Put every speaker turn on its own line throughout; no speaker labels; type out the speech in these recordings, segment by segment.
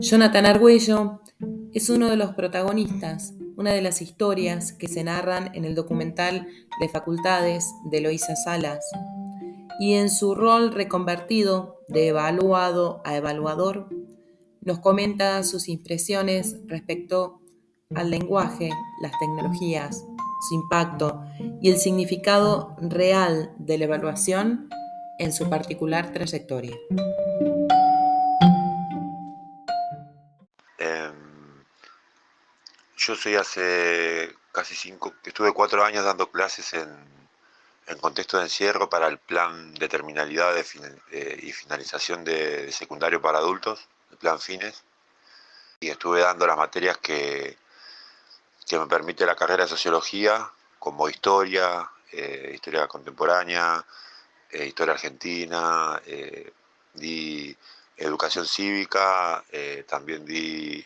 Jonathan Argüello es uno de los protagonistas, una de las historias que se narran en el documental de Facultades de Eloísa Salas, y en su rol reconvertido de evaluado a evaluador, nos comenta sus impresiones respecto al lenguaje, las tecnologías, su impacto y el significado real de la evaluación en su particular trayectoria.
Yo soy hace casi estuve 4 años dando clases en contexto de encierro para el plan de terminalidad y finalización de secundario para adultos, el plan FINES, y estuve dando las materias que me permite la carrera de sociología, como historia, historia contemporánea, historia argentina, di educación cívica, también di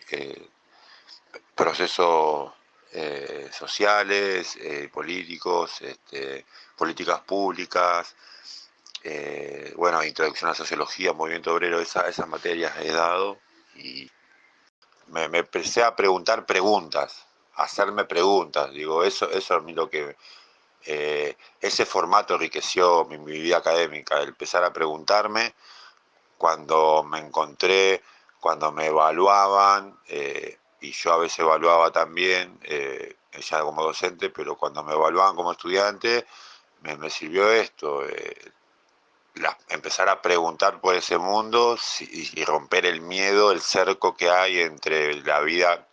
procesos sociales, políticos, políticas públicas, bueno, introducción a la sociología, movimiento obrero, esas materias he dado y me empecé a preguntar preguntas, a hacerme preguntas, digo, eso a mí lo que... ese formato enriqueció mi vida académica, el empezar a preguntarme cuando me encontré, cuando me evaluaban, y yo a veces evaluaba también, ya como docente, pero cuando me evaluaban como estudiante, me sirvió esto, empezar a preguntar por ese mundo y romper el miedo, el cerco que hay entre la vida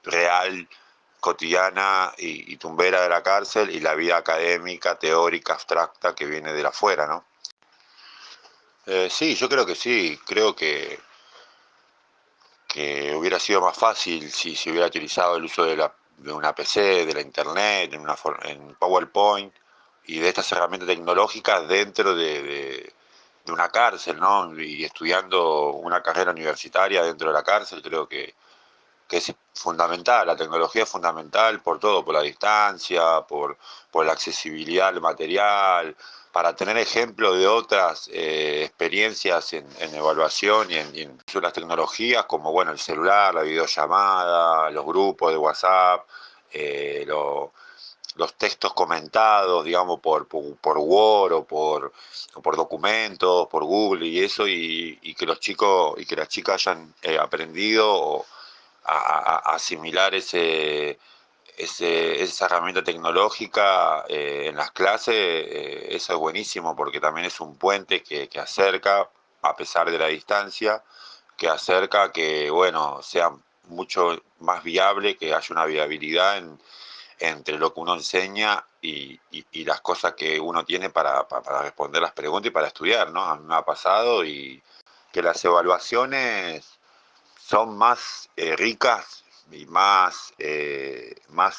real, cotidiana y tumbera de la cárcel y la vida académica, teórica, abstracta que viene de afuera, ¿no? Sí, yo creo que sí, creo que hubiera sido más fácil si se hubiera utilizado el uso de una PC, de la internet, en PowerPoint y de estas herramientas tecnológicas dentro de una cárcel, ¿no? Y estudiando una carrera universitaria dentro de la cárcel, creo que es fundamental, la tecnología es fundamental por todo, por la distancia, por la accesibilidad al material, para tener ejemplo de otras experiencias en evaluación y en las tecnologías, como bueno, el celular, la videollamada, los grupos de WhatsApp, eh, lo- los textos comentados, digamos, por Word o por documentos, por Google y eso, y que los chicos y que las chicas hayan aprendido a asimilar esa herramienta tecnológica en las clases, eso es buenísimo porque también es un puente que acerca, a pesar de la distancia, que acerca que, bueno, sea mucho más viable, que haya una viabilidad entre lo que uno enseña y las cosas que uno tiene para responder las preguntas y para estudiar, ¿no? A mí me ha pasado y que las evaluaciones son más ricas y más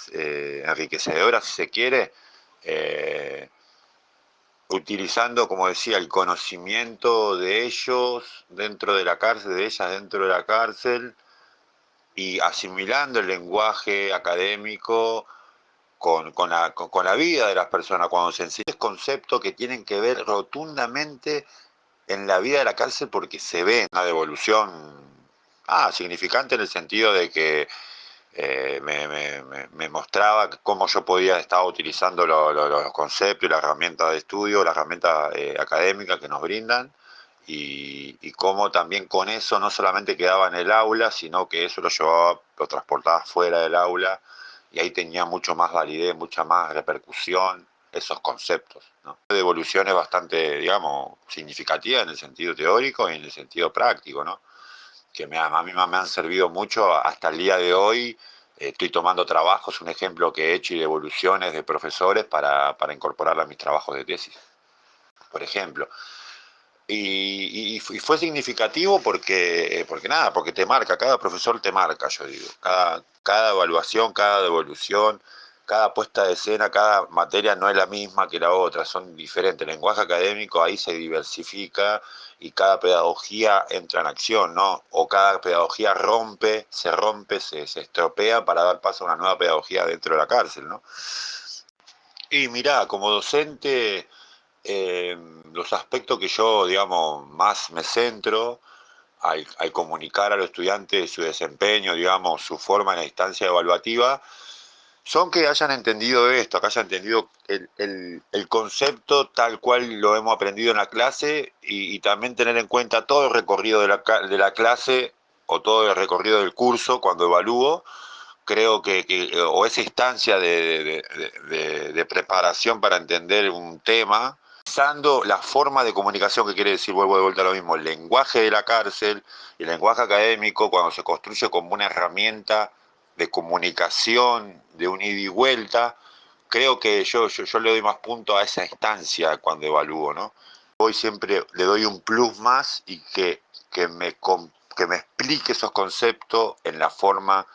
enriquecedoras, si se quiere, eh, utilizando, como decía, el conocimiento de ellos dentro de la cárcel, de ellas dentro de la cárcel, y asimilando el lenguaje académico con la vida de las personas, cuando se enseñan conceptos que tienen que ver rotundamente en la vida de la cárcel porque se ve una devolución significante en el sentido de que me mostraba cómo yo podía estar utilizando los conceptos y la herramienta de estudio, la herramienta académica que nos brindan y cómo también con eso no solamente quedaba en el aula, sino que eso lo llevaba, lo transportaba fuera del aula y ahí tenía mucho más validez, mucha más repercusión esos conceptos, ¿no? La devolución es bastante, digamos, significativa en el sentido teórico y en el sentido práctico, ¿no? Que a mí me han servido mucho hasta el día de hoy. Estoy tomando trabajos, un ejemplo que he hecho y devoluciones de profesores para incorporarlo a mis trabajos de tesis, por ejemplo. Y fue significativo porque nada, porque te marca, cada profesor te marca, yo digo, cada evaluación, cada devolución, cada puesta de escena, cada materia no es la misma que la otra, son diferentes. El lenguaje académico ahí se diversifica y cada pedagogía entra en acción, ¿no? O cada pedagogía se estropea para dar paso a una nueva pedagogía dentro de la cárcel, ¿no? Y mirá, como docente los aspectos que yo, digamos, más me centro, al comunicar a los estudiantes su desempeño, digamos, su forma en la instancia evaluativa, son que hayan entendido esto, que hayan entendido el concepto tal cual lo hemos aprendido en la clase y también tener en cuenta todo el recorrido de la clase o todo el recorrido del curso cuando evalúo. Creo o esa instancia de preparación para entender un tema, usando la forma de comunicación, que quiere decir, vuelvo de vuelta a lo mismo, el lenguaje de la cárcel y el lenguaje académico, cuando se construye como una herramienta de comunicación, de un ida y vuelta, creo que yo le doy más punto a esa instancia cuando evalúo, ¿no? Hoy siempre le doy un plus más y que me explique esos conceptos en la forma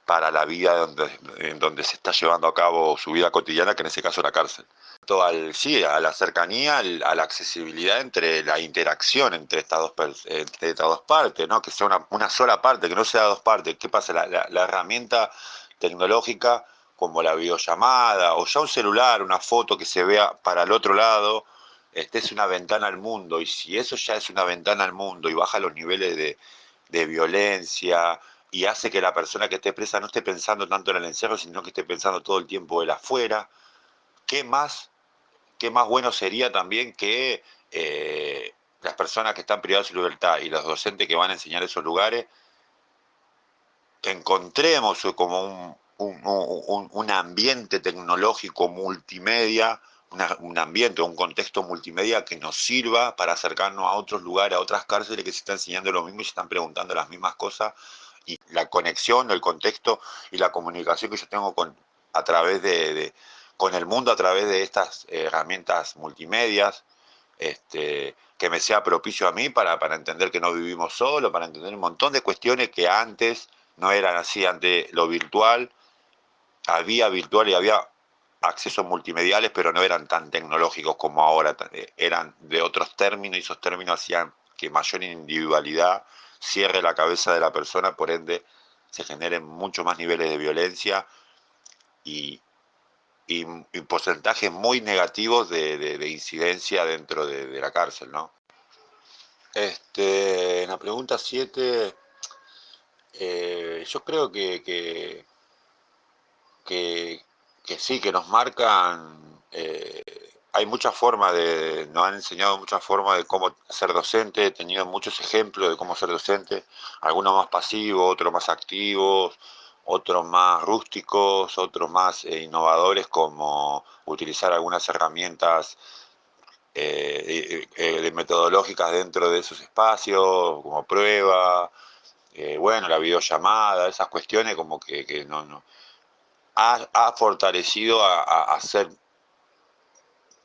para la vida en donde se está llevando a cabo su vida cotidiana, que en ese caso es la cárcel. Sí, a la cercanía, a la accesibilidad entre la interacción entre estas dos partes, ¿no? Que sea una sola parte, que no sea dos partes. ¿Qué pasa? La herramienta tecnológica como la videollamada o ya un celular, una foto que se vea para el otro lado, es una ventana al mundo. Y si eso ya es una ventana al mundo y baja los niveles de violencia, y hace que la persona que esté presa no esté pensando tanto en el encierro, sino que esté pensando todo el tiempo del afuera. ¿Qué más, qué más bueno sería también que las personas que están privadas de su libertad y los docentes que van a enseñar esos lugares, encontremos como un ambiente tecnológico multimedia, un ambiente, un contexto multimedia que nos sirva para acercarnos a otros lugares, a otras cárceles que se están enseñando lo mismo y se están preguntando las mismas cosas, y la conexión, el contexto y la comunicación que yo tengo a través con el mundo a través de estas herramientas multimedias, que me sea propicio a mí para entender que no vivimos solos, para entender un montón de cuestiones que antes no eran así. Ante lo virtual, había virtual y había accesos multimediales, pero no eran tan tecnológicos como ahora, eran de otros términos y esos términos hacían que mayor individualidad cierre la cabeza de la persona, por ende se generen mucho más niveles de violencia y, y porcentajes muy negativos de incidencia dentro de la cárcel, ¿no? En la pregunta 7, yo creo que, que sí, que nos marcan, hay muchas formas nos han enseñado muchas formas de cómo ser docente, he tenido muchos ejemplos de cómo ser docente, algunos más pasivos, otros más activos, otros más rústicos, otros más innovadores, como utilizar algunas herramientas de metodológicas dentro de esos espacios, como prueba, bueno, la videollamada, esas cuestiones como que no ha fortalecido a ser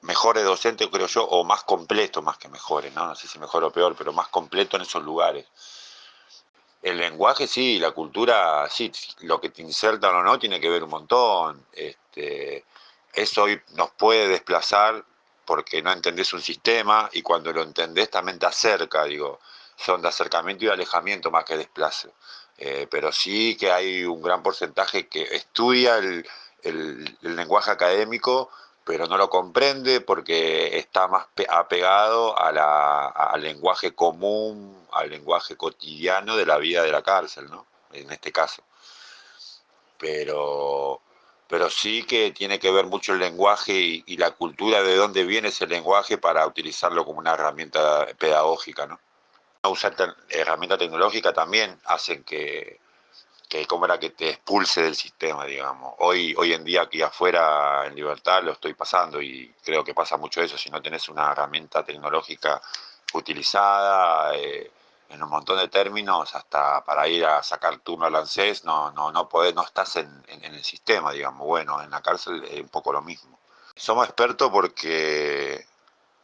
mejores docentes, creo yo, o más completos más que mejores, ¿no? No sé si mejor o peor, pero más completo en esos lugares. El lenguaje sí, la cultura sí, lo que te insertan o no tiene que ver un montón. Eso hoy nos puede desplazar porque no entendés un sistema y cuando lo entendés también te acerca, digo, son de acercamiento y de alejamiento más que desplace. Pero sí que hay un gran porcentaje que estudia el lenguaje académico, pero no lo comprende porque está más apegado al lenguaje común, al lenguaje cotidiano de la vida de la cárcel, ¿no? En este caso. Pero, pero sí que tiene que ver mucho el lenguaje y la cultura de dónde viene ese lenguaje para utilizarlo como una herramienta pedagógica, ¿no? Usar herramienta tecnológica también hacen que como era que te expulse del sistema, digamos. Hoy en día aquí afuera en libertad lo estoy pasando y creo que pasa mucho eso, si no tenés una herramienta tecnológica utilizada en un montón de términos, hasta para ir a sacar turno al ANSES, no podés, no estás en el sistema, digamos. Bueno, en la cárcel es un poco lo mismo. Somos expertos porque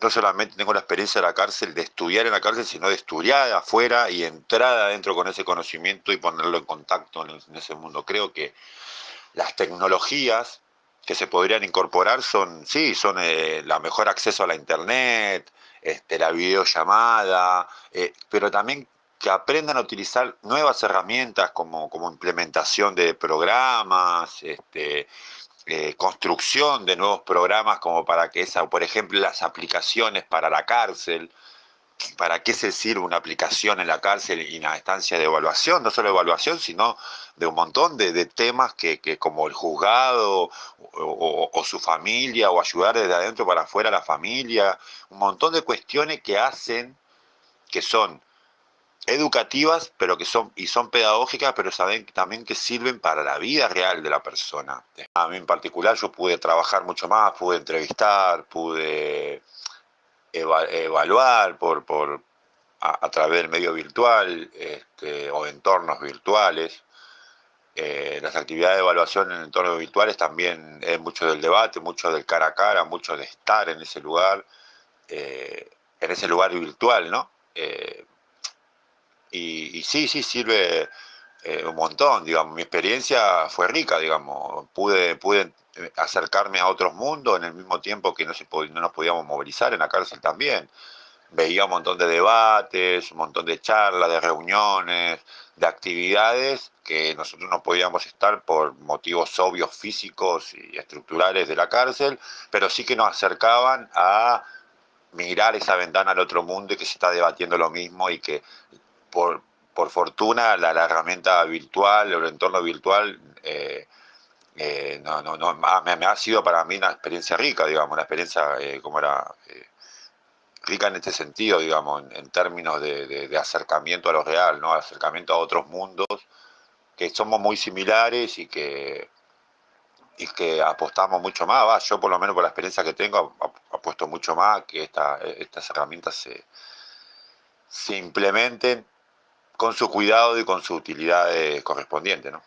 no solamente tengo la experiencia de la cárcel, de estudiar en la cárcel, sino de estudiar afuera y entrar adentro con ese conocimiento y ponerlo en contacto en ese mundo. Creo que las tecnologías que se podrían incorporar sí, son la mejor acceso a la internet, la videollamada, pero también que aprendan a utilizar nuevas herramientas como implementación de programas, construcción de nuevos programas como para que por ejemplo, las aplicaciones para la cárcel para qué se sirve una aplicación en la cárcel y una estancia de evaluación, no solo evaluación, sino de un montón de temas que como el juzgado o su familia, o ayudar desde adentro para afuera a la familia, un montón de cuestiones que hacen, que son educativas, pero que son pedagógicas, pero saben también que sirven para la vida real de la persona. A mí en particular yo pude trabajar mucho más, pude entrevistar, pude evaluar a través del medio virtual, o entornos virtuales. Las actividades de evaluación en entornos virtuales también es mucho del debate, mucho del cara a cara, mucho de estar en ese lugar virtual, ¿no? Y sí, sí, sirve un montón, digamos. Mi experiencia fue rica, digamos. Pude acercarme a otros mundos en el mismo tiempo que no nos podíamos movilizar en la cárcel también. Veía un montón de debates, un montón de charlas, de reuniones, de actividades que nosotros no podíamos estar por motivos obvios físicos y estructurales de la cárcel, pero sí que nos acercaban a mirar esa ventana al otro mundo y que se está debatiendo lo mismo y que por, por fortuna la herramienta virtual o el entorno virtual me ha sido para mí una experiencia rica, digamos, una experiencia como era rica en este sentido, digamos, en términos de acercamiento a lo real, ¿no? Acercamiento a otros mundos que somos muy similares y que apostamos mucho más. Yo por lo menos por la experiencia que tengo apuesto mucho más que estas herramientas se implementen con su cuidado y con su utilidad correspondiente, ¿no?